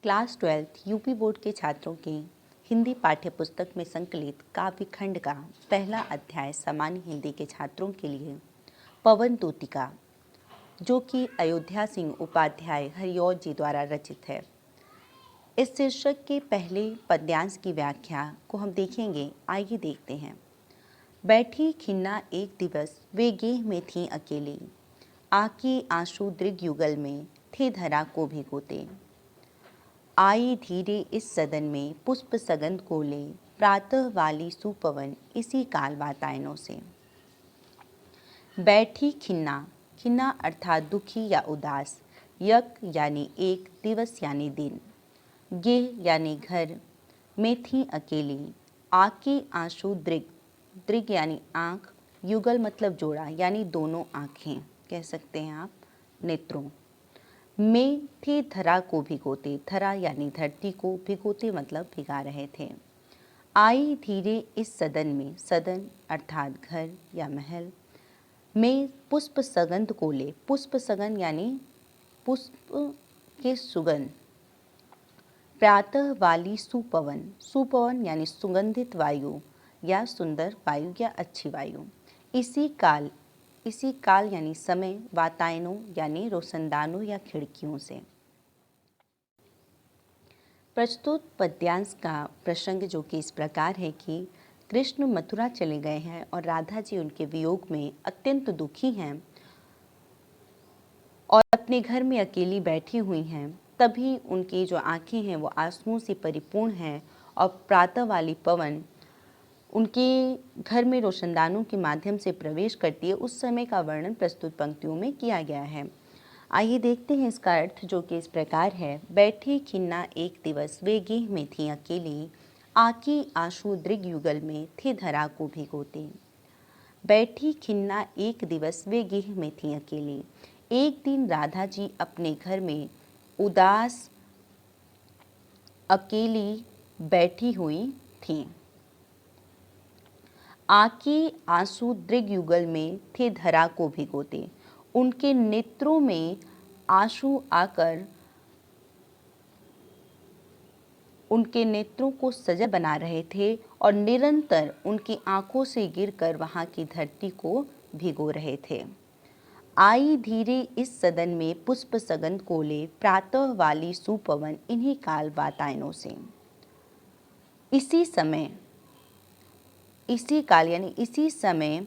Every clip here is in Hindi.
क्लास 12th यूपी बोर्ड के छात्रों के हिंदी पाठ्य पुस्तक में संकलित काव्यखंड का पहला अध्याय सामान्य हिंदी के छात्रों के लिए पवन तोतिका, जो कि अयोध्या सिंह उपाध्याय हरिऔध जी द्वारा रचित है। इस शीर्षक के पहले पद्यांश की व्याख्या को हम देखेंगे। आइए देखते हैं। बैठी खिन्ना एक दिवस वे गेह में थीं अकेली, आकी आंसू दृग युगल में थे धरा को भिगोते। आई धीरे इस सदन में पुष्प सगंध कोले, प्रातः वाली सुपवन इसी काल वातायनों से। बैठी खिन्ना, खिन्ना अर्थात दुखी या उदास, यक यानी एक, दिवस यानी दिन, गेह यानी घर, में थी अकेली, आके आंसू दृग, दृग यानी आँख, युगल मतलब जोड़ा यानी दोनों आँखें कह सकते हैं आप, नेत्रों, में थे धरा को भिगोते, धरा यानी धरती को, भिगोते मतलब भिगा रहे थे। आई धीरे इस सदन में, सदन अर्थात घर या महल, में पुष्प सगंध कोले, पुष्प सगंध यानी पुष्प के सुगंध, प्रातः वाली सुपवन, सुपवन यानी सुगंधित वायु या सुंदर वायु या अच्छी वायु, इसी काल यानी समय, वातायनों यानी रोशनदानों या खिड़कियों से। प्रस्तुत पद्यांश का प्रसंग जो कि इस प्रकार है कि कृष्ण मथुरा चले गए हैं और राधा जी उनके वियोग में अत्यंत दुखी हैं और अपने घर में अकेली बैठी हुई हैं। तभी उनकी जो आंखें हैं वो आंसुओं से परिपूर्ण हैं और प्रातः वाली पवन उनके घर में रोशनदानों के माध्यम से प्रवेश करती है। उस समय का वर्णन प्रस्तुत पंक्तियों में किया गया है। आइए देखते हैं इसका अर्थ, जो कि इस प्रकार है। बैठी खिन्ना एक दिवस वे गेह में थी अकेली, आकी आंसू दृग युगल में थे धरा को भिगोते। बैठी खिन्ना एक दिवस वे गेह में थी अकेली। एक दिन राधा जी अपने घर में उदास अकेली बैठी हुई थीं। आके आंसू दृग युगल में थे धरा को भिगोते। उनके नेत्रों में आंसू आकर उनके नेत्रों को सजल बना रहे थे और निरंतर उनकी आंखों से गिरकर वहां की धरती को भिगो रहे थे। आई धीरे इस सदन में पुष्प सगंध कोले, प्रातः वाली सुपवन इन्हीं काल वातायनों से। इसी काल यानी इसी समय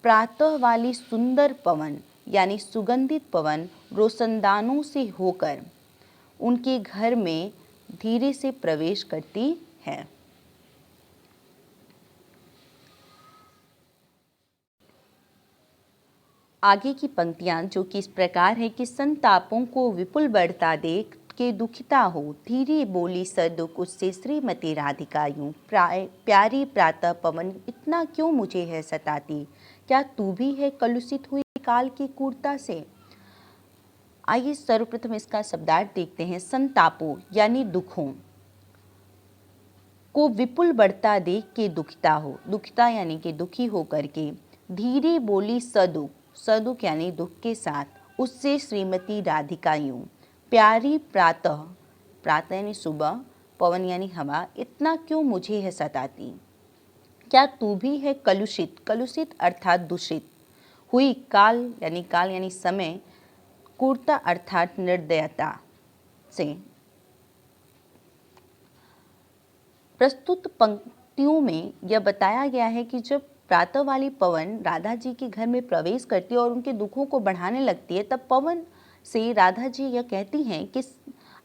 प्रातः वाली सुंदर पवन यानी सुगंधित पवन रोशनदानों से होकर उनके घर में धीरे से प्रवेश करती है। आगे की पंक्तियां जो कि इस प्रकार है कि संतापों को विपुल बढ़ता देख के दुखिता हो, धीरे बोली सदुख उससे श्रीमती राधिका यूं, प्यारी प्रातः पवन इतना क्यों मुझे है सताती, क्या तू भी है कलुषित हुई काल की क्रूरता से। आइए सर्वप्रथम इसका शब्दार्थ देखते हैं। संतापों यानी दुखों को विपुल बढ़ता देख के दुखिता हो, दुखिता यानी कि दुखी होकर के, धीरे बोली सदुख, सदुख यानी दुख के साथ, उससे श्रीमती राधिका यूं, प्यारी प्रातः, प्रातः यानी सुबह, पवन यानी हवा, इतना क्यों मुझे है सताती, क्या तू भी है कलुषित, कलुषित अर्थात दूषित, हुई काल यानी समय, क्रूरता अर्थात निर्दयता से। प्रस्तुत पंक्तियों में यह बताया गया है कि जब प्रातः वाली पवन राधा जी के घर में प्रवेश करती है और उनके दुखों को बढ़ाने लगती है, तब पवन से राधा जी यह कहती हैं कि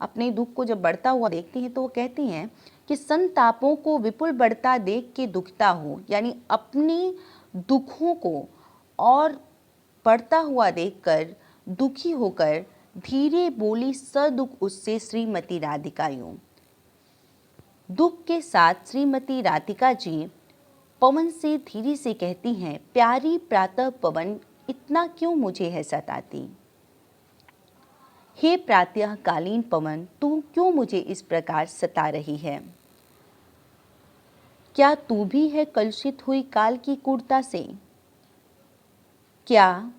अपने दुख को जब बढ़ता हुआ देखती हैं तो वो कहती हैं कि संतापों को विपुल बढ़ता देख के दुखता हो, यानी अपनी दुखों को और बढ़ता हुआ देखकर दुखी होकर धीरे बोली सदुख उससे श्रीमती राधिका यूं, दुख के साथ श्रीमती राधिका जी पवन से धीरे से कहती हैं, प्यारी प्रातः पवन इतना क्यों मुझे है सताती, हे प्रातःकालीन पवन तू क्यों मुझे इस प्रकार सता रही है, क्या तू भी है कलुषित हुई काल की क्रूरता से, क्या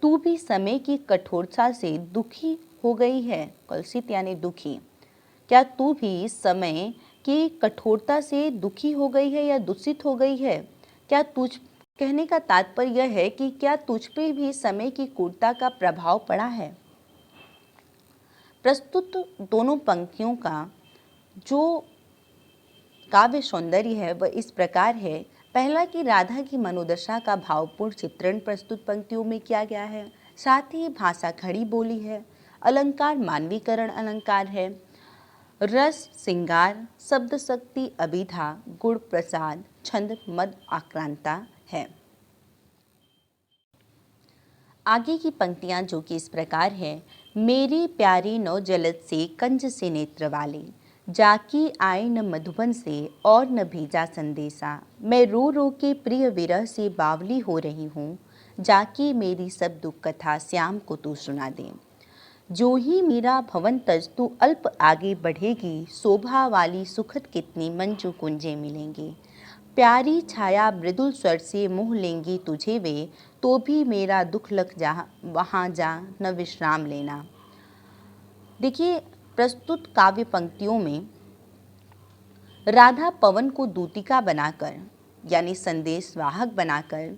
तू भी समय की कठोरता से दुखी हो गई है, कलुषित यानी दुखी, क्या तू भी समय की कठोरता से दुखी हो गई है या दूषित हो गई है? क्या तुझ कहने का तात्पर्य यह है कि क्या तुझ पे भी समय की क्रूरता का प्रभाव पड़ा है? प्रस्तुत दोनों पंक्तियों का जो काव्य सौंदर्य है वह इस प्रकार है। पहला कि राधा की मनोदशा का भावपूर्ण चित्रण प्रस्तुत पंक्तियों में किया गया है। साथ ही भाषा खड़ी बोली है, अलंकार मानवीकरण अलंकार है, रस श्रृंगार, शब्द शक्ति अभिधा, गुण प्रसाद, छंद मद आक्रांता है। आगे की पंक्तियां जो कि इस प्रकार है। मेरी प्यारी नौ जलद से कंज से नेत्र वाले, जाकी आए न मधुबन से और न भेजा संदेशा। मैं रो रो के प्रिय विरह से बावली हो रही हूँ, जाकी मेरी सब दुख कथा श्याम को तू सुना दे। जो ही मेरा भवन तज तू अल्प आगे बढ़ेगी, शोभा वाली सुखद कितनी मंजू कुंजे मिलेंगे। प्यारी छाया मृदुल स्वर से मोह लेंगी तुझे वे, तो भी मेरा दुख लग जा वहाँ जा न विश्राम लेना। देखिए, प्रस्तुत काव्य पंक्तियों में राधा पवन को दूतिका बनाकर यानी संदेश वाहक बनाकर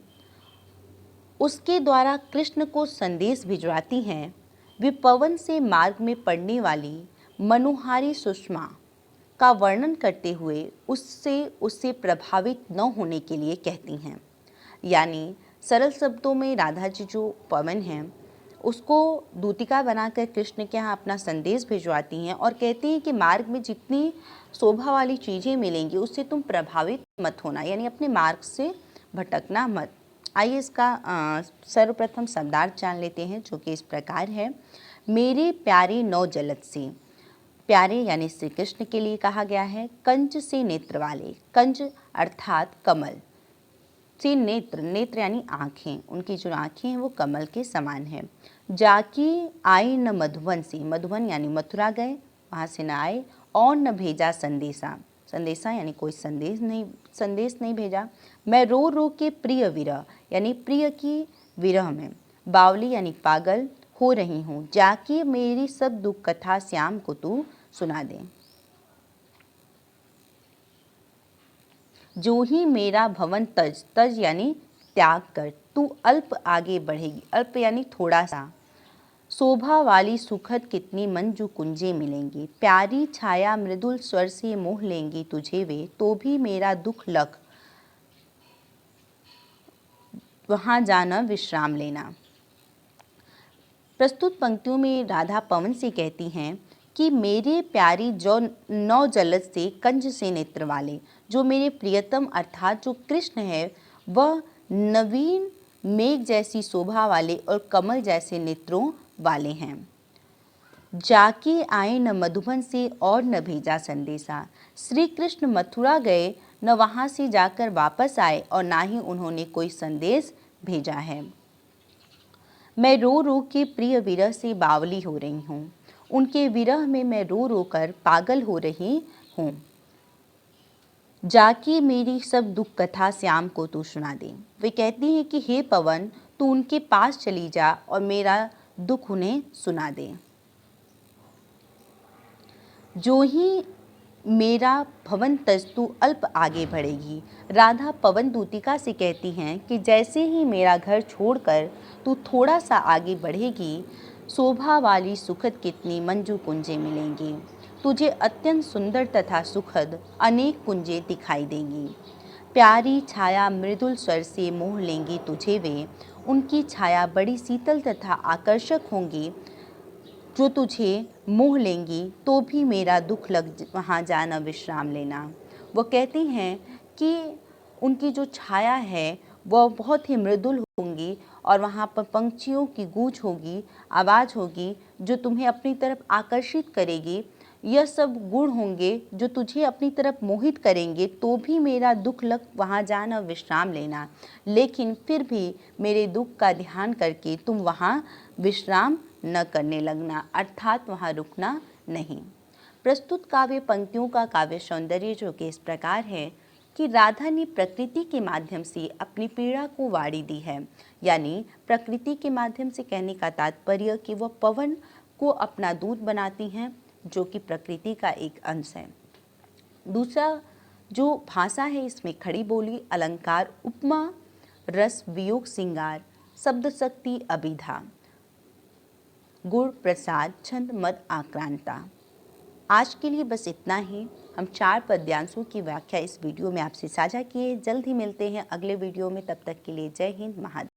उसके द्वारा कृष्ण को संदेश भिजवाती हैं। वे पवन से मार्ग में पड़ने वाली मनोहारी सुषमा का वर्णन करते हुए उससे प्रभावित न होने के लिए कहती हैं। यानी सरल शब्दों में राधा जी जो पवन हैं उसको दूतिका बनाकर कृष्ण के यहाँ अपना संदेश भिजवाती हैं और कहती हैं कि मार्ग में जितनी शोभा वाली चीज़ें मिलेंगी उससे तुम प्रभावित मत होना, यानी अपने मार्ग से भटकना मत। आइए इसका सर्वप्रथम शब्दार्थ जान लेते हैं जो कि इस प्रकार है। मेरे प्यारे नौ जलद से, प्यारे यानी श्री कृष्ण के लिए कहा गया है। कंज से नेत्र वाले, कंज अर्थात कमल से नेत्र, नेत्र यानी आँखें, उनकी जो आँखें हैं वो कमल के समान है। जाकी आए न मधुबन से, मधुबन यानी मथुरा गए, वहाँ से न आए, और न भेजा संदेशा, संदेशा यानी कोई संदेश नहीं भेजा। मैं रो रो के प्रिय विरह यानी प्रिय की विरह में, बावली यानी पागल हो रही हूँ, जाकी मेरी सब दुख कथा श्याम को तू सुना दे। जो ही मेरा भवन तज, तज यानी त्याग कर, तू अल्प आगे बढ़ेगी, अल्प यानी थोड़ा सा, शोभा वाली सुखद कितनी मंजू कुंजे मिलेंगी। प्यारी छाया मृदुल स्वर से मोह लेंगी तुझे वे, तो भी मेरा दुख लग वहां जाना विश्राम लेना। प्रस्तुत पंक्तियों में राधा पवन से कहती हैं कि मेरे प्यारी जो नौ जलद से कंज से नेत्र वाले, जो मेरे प्रियतम अर्थात जो कृष्ण है वह नवीन मेघ जैसी शोभा वाले और कमल जैसे नेत्रों वाले हैं। जाके आए न मधुबन से और न भेजा संदेशा, श्री कृष्ण मथुरा गए, न वहाँ से जाकर वापस आए और ना ही उन्होंने कोई संदेश भेजा है। मैं रो रो के प्रिय विरह से बावली हो रही हूँ, उनके विरह में मैं रो रो कर पागल हो रही हूँ। जाके मेरी सब दुख कथा श्याम को तू सुना दे। वे कहती हैं कि हे पवन, तू उनके पास चली जा और मेरा दुख उन्हें सुना दे। जो ही मेरा भवन तज तू अल्प आगे बढ़ेगी, राधा पवन दूतिका से कहती हैं कि जैसे ही मेरा घर छोड़कर तू थोड़ा सा आगे बढ़ेगी, शोभा वाली सुखद कितनी मंजू कुंजे मिलेंगी। तुझे अत्यंत सुंदर तथा सुखद अनेक कुंजे दिखाई देंगी। प्यारी छाया मृदुल स्वर से मोह लेंगी तुझे वे, उनकी छाया बड़ी शीतल तथा आकर्षक होंगी जो तुझे मोह लेंगी, तो भी मेरा दुख लग वहाँ जाना विश्राम लेना। वो कहती हैं कि उनकी जो छाया है वह बहुत ही मृदुल होंगी और वहाँ पर पंछियों की गूंज होगी, आवाज़ होगी जो तुम्हें अपनी तरफ आकर्षित करेगी। यह सब गुण होंगे जो तुझे अपनी तरफ मोहित करेंगे, तो भी मेरा दुख लग वहाँ जाना विश्राम लेना। लेकिन फिर भी मेरे दुख का ध्यान करके तुम वहाँ विश्राम न करने लगना, अर्थात वहाँ रुकना नहीं। प्रस्तुत काव्य पंक्तियों का काव्य सौंदर्य जो कि इस प्रकार है कि राधा ने प्रकृति के माध्यम से अपनी पीड़ा को वाड़ी दी है। यानी प्रकृति के माध्यम से कहने का तात्पर्य कि वह पवन को अपना दूत बनाती हैं, जो कि प्रकृति का एक अंश है। दूसरा जो भाषा है इसमें खड़ी बोली, अलंकार, उपमा, रस, वियोग, श्रृंगार, शब्द शक्ति, अभिधा, गुण, प्रसाद, छंद, मद, आक्रांता। आज के लिए बस इतना ही। हम 4 पद्यांशों की व्याख्या इस वीडियो में आपसे साझा किए। जल्द ही मिलते हैं अगले वीडियो में। तब तक के लिए जय हिंद, महादेव।